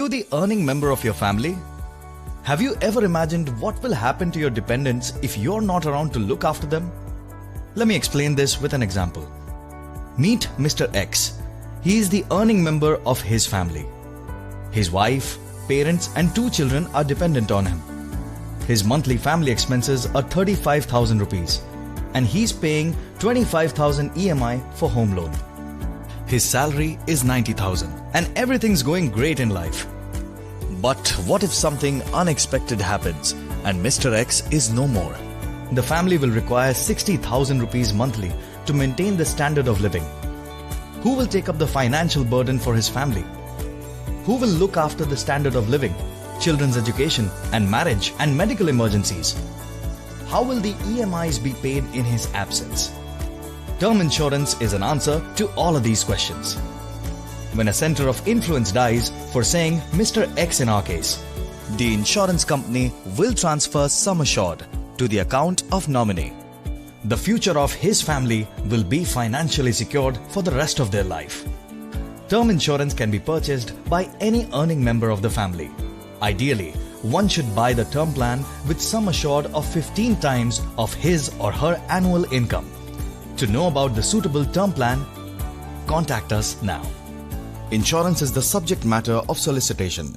Are you the earning member of your family? Have you ever imagined what will happen to your dependents if you're not around to look after them? Let me explain this with an example. Meet Mr. X. He is the earning member of his family. His wife, parents and 2 children are dependent on him. His monthly family expenses are 35,000 rupees and he's paying 25,000 EMI for home loan. His salary is 90,000 and everything's going great in life. But what if something unexpected happens and Mr. X is no more? The family will require 60,000 rupees monthly to maintain the standard of living. Who will take up the financial burden for his family? Who will look after the standard of living, children's education and marriage and medical emergencies? How will the EMIs be paid in his absence? Term insurance is an answer to all of these questions. When a center of influence dies, for saying Mr. X in our case, the insurance company will transfer sum assured to the account of nominee. The future of his family will be financially secured for the rest of their life. Term insurance can be purchased by any earning member of the family. Ideally, one should buy the term plan with sum assured of 15 times of his or her annual income. To know about the suitable term plan, contact us now. Insurance is the subject matter of solicitation.